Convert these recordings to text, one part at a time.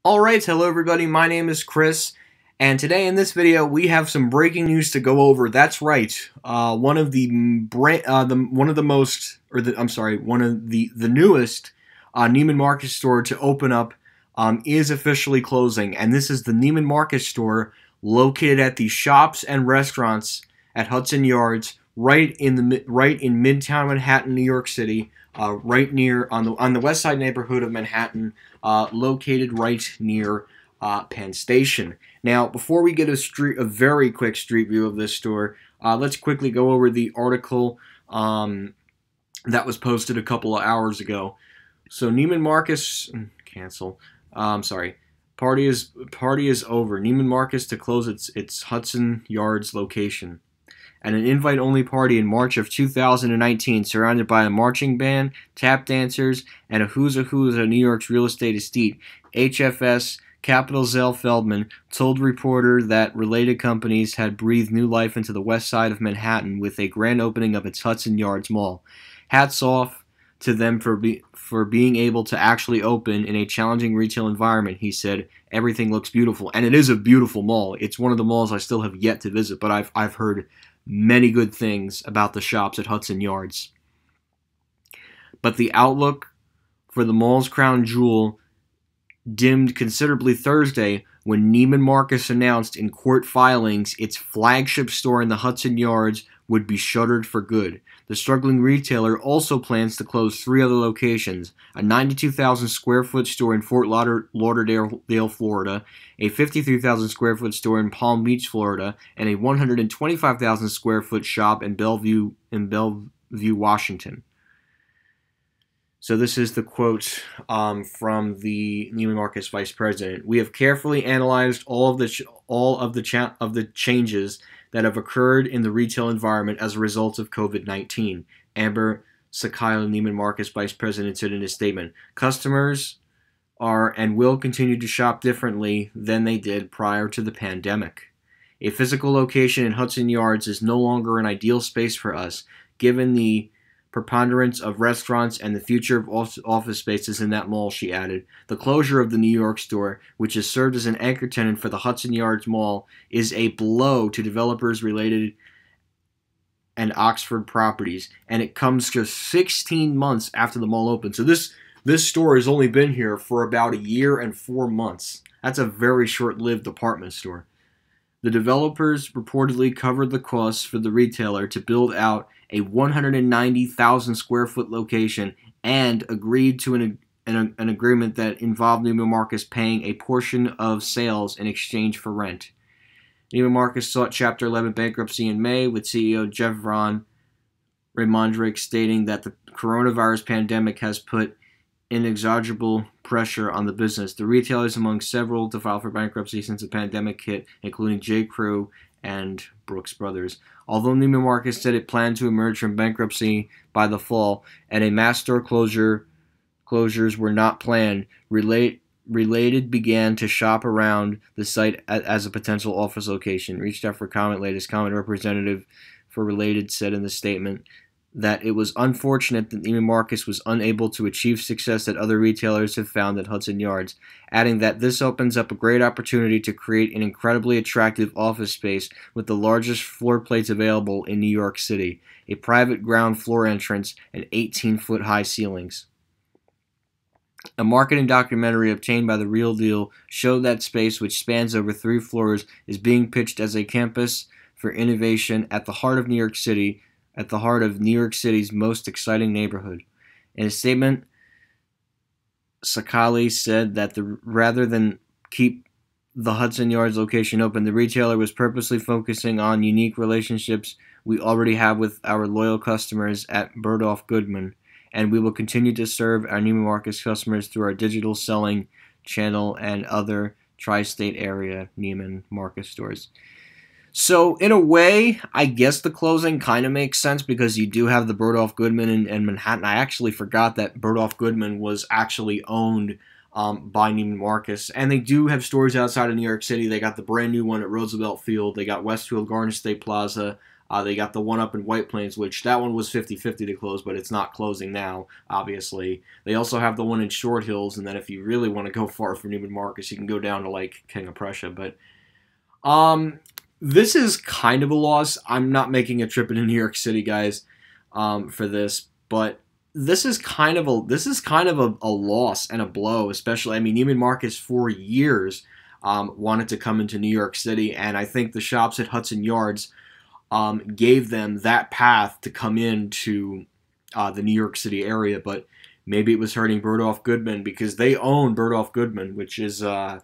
Alright, hello everybody, my name is Chris, and today in this video we have some breaking news to go over. That's right, one of the newest Neiman Marcus store to open up is officially closing, and this is the Neiman Marcus store located at the Shops and Restaurants at Hudson Yards, right in Midtown Manhattan, New York City. Right near on the west side neighborhood of Manhattan, located right near Penn Station. Now, before we get a very quick street view of this store, let's quickly go over the article that was posted a couple of hours ago. So Neiman Marcus cancel. Sorry. Party is over. Neiman Marcus to close its Hudson Yards location. At an invite-only party in March of 2019, surrounded by a marching band, tap dancers, and a who's of New York's real estate estate, HFS Capital Zell Feldman told reporter that related companies had breathed new life into the west side of Manhattan with a grand opening of its Hudson Yards Mall. Hats off to them for being able to actually open in a challenging retail environment, he said. Everything looks beautiful, and it is a beautiful mall. It's one of the malls I still have yet to visit, but I've heard many good things about the shops at Hudson Yards. But the outlook for the mall's crown jewel dimmed considerably Thursday when Neiman Marcus announced in court filings its flagship store in the Hudson Yards would be shuttered for good. The struggling retailer also plans to close 3 other locations: a 92,000 square foot store in Fort Lauderdale, Florida, a 53,000 square foot store in Palm Beach, Florida, and a 125,000 square foot shop in Bellevue, Washington. So this is the quote from the Neiman Marcus vice president. "We have carefully analyzed all of the changes that have occurred in the retail environment as a result of COVID-19, Amber Sakila, Neiman Marcus vice president, said in a statement. Customers are and will continue to shop differently than they did prior to the pandemic. A physical location in Hudson Yards is no longer an ideal space for us, given the preponderance of restaurants and the future of office spaces in that mall," she added. The closure of the New York store, which has served as an anchor tenant for the Hudson Yards Mall, is a blow to developers related and Oxford properties, and it comes just 16 months after the mall opened. So this store has only been here for about a year and 4 months. That's a very short-lived department store. The developers reportedly covered the costs for the retailer to build out a 190,000 square foot location and agreed to an agreement that involved Neiman Marcus paying a portion of sales in exchange for rent. Neiman Marcus sought Chapter 11 bankruptcy in May, with CEO Jeff Von Raymondrick stating that the coronavirus pandemic has put inexorable pressure on the business. The retailer is among several to file for bankruptcy since the pandemic hit, including J. Crew and Brooks Brothers. Although Neiman Marcus said it planned to emerge from bankruptcy by the fall, and a mass store closures were not planned, Related began to shop around the site as a potential office location. Reached out for comment. Latest comment representative for Related said in the statement that it was unfortunate that Neiman Marcus was unable to achieve success that other retailers have found at Hudson Yards, adding that this opens up a great opportunity to create an incredibly attractive office space with the largest floor plates available in New York City, a private ground floor entrance, and 18-foot high ceilings. A marketing documentary obtained by The Real Deal showed that space, which spans over 3 floors, is being pitched as a campus for innovation at the heart of New York City's most exciting neighborhood. In a statement, Sakali said that rather than keep the Hudson Yards location open, the retailer was purposely focusing on unique relationships we already have with our loyal customers at Bergdorf Goodman, and we will continue to serve our Neiman Marcus customers through our digital selling channel and other tri-state area Neiman Marcus stores. So, in a way, I guess the closing kind of makes sense because you do have the Bergdorf Goodman in Manhattan. I actually forgot that Bergdorf Goodman was actually owned by Neiman Marcus. And they do have stores outside of New York City. They got the brand new one at Roosevelt Field. They got Westfield Garden State Plaza. They got the one up in White Plains, which that one was 50-50 to close, but it's not closing now, obviously. They also have the one in Short Hills, and then if you really want to go far for Neiman Marcus, you can go down to, like, King of Prussia. But this is kind of a loss. I'm not making a trip into New York City, guys, for this, but this is kind of a loss and a blow, especially. I mean, Neiman Marcus for years wanted to come into New York City, and I think the shops at Hudson Yards gave them that path to come into the New York City area. But maybe it was hurting Bergdorf Goodman, because they own Bergdorf Goodman, which is a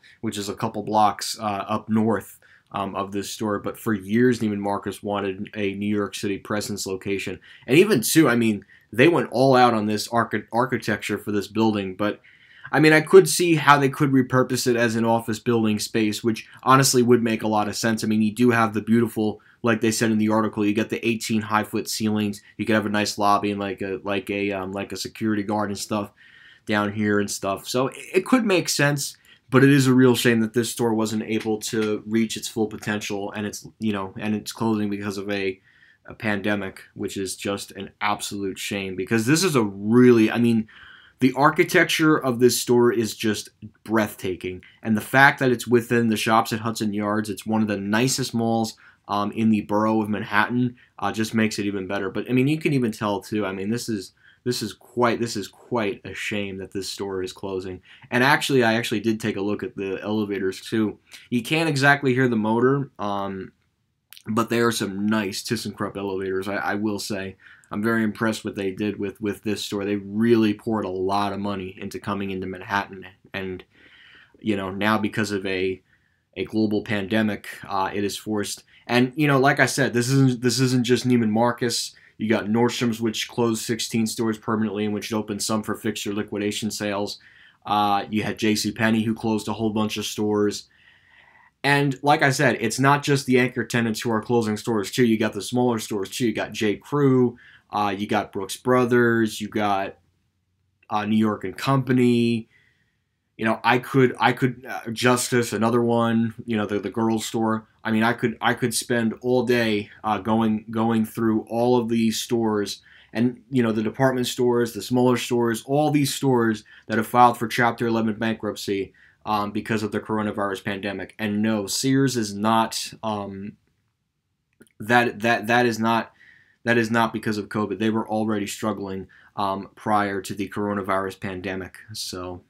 couple blocks up north of this store. But for years, Neiman Marcus wanted a New York City presence location, and even too, I mean, they went all out on this architecture for this building. But I mean, I could see how they could repurpose it as an office building space, which honestly would make a lot of sense. I mean, you do have the beautiful, like they said in the article, you get the 18 high-foot ceilings. You could have a nice lobby and like a security guard and stuff down here and stuff. So it could make sense, but it is a real shame that this store wasn't able to reach its full potential, and it's closing because of a pandemic, which is just an absolute shame, because this is a really, I mean, the architecture of this store is just breathtaking, and the fact that it's within the shops at Hudson Yards, it's one of the nicest malls in the borough of Manhattan, just makes it even better. But I mean, you can even tell too. I mean, this is quite a shame that this store is closing. And actually, I did take a look at the elevators too. You can't exactly hear the motor, but there are some nice ThyssenKrupp elevators, I will say. I'm very impressed what they did with this store. They really poured a lot of money into coming into Manhattan, and now because of a global pandemic, it is forced. And like I said, this isn't just Neiman Marcus. You got Nordstrom's, which closed 16 stores permanently, and which opened some for fixture liquidation sales. You had JCPenney, who closed a whole bunch of stores. And like I said, it's not just the anchor tenants who are closing stores too. You got the smaller stores too. You got J. Crew, you got Brooks Brothers, you got New York and Company. I could Justice, another one. The girls' store. I mean, I could spend all day going through all of these stores, and the department stores, the smaller stores, all these stores that have filed for Chapter 11 bankruptcy because of the coronavirus pandemic. And no, Sears is not. That is not because of COVID. They were already struggling prior to the coronavirus pandemic. So,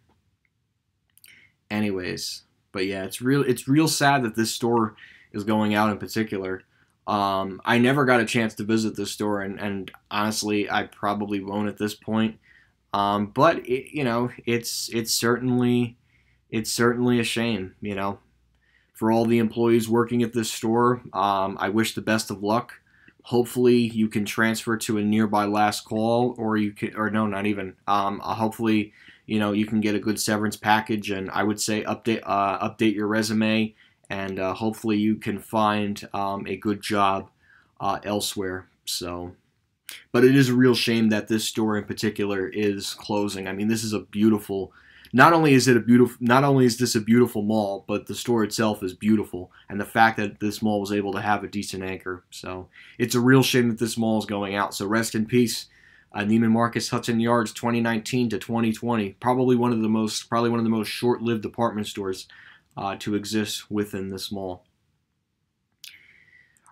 anyways, but yeah, it's real sad that this store is going out in particular. I never got a chance to visit this store, and honestly, I probably won't at this point. But it's certainly a shame, for all the employees working at this store. I wish the best of luck. Hopefully you can transfer to a nearby Last Call, or no, not even. Hopefully, you can get a good severance package, and I would say update your resume, and hopefully you can find a good job elsewhere. So, but it is a real shame that this store in particular is closing. I mean, this is a beautiful. Not only is this a beautiful mall, but the store itself is beautiful, and the fact that this mall was able to have a decent anchor. So it's a real shame that this mall is going out. So rest in peace, Neiman Marcus Hudson Yards, 2019 to 2020. Probably one of the most short-lived department stores to exist within this mall.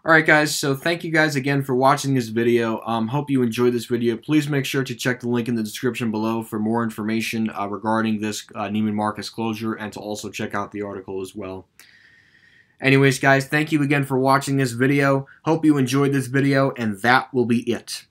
Alright guys, so thank you guys again for watching this video. Hope you enjoyed this video. Please make sure to check the link in the description below for more information regarding this Neiman Marcus closure, and to also check out the article as well. Anyways guys, thank you again for watching this video. Hope you enjoyed this video, and that will be it.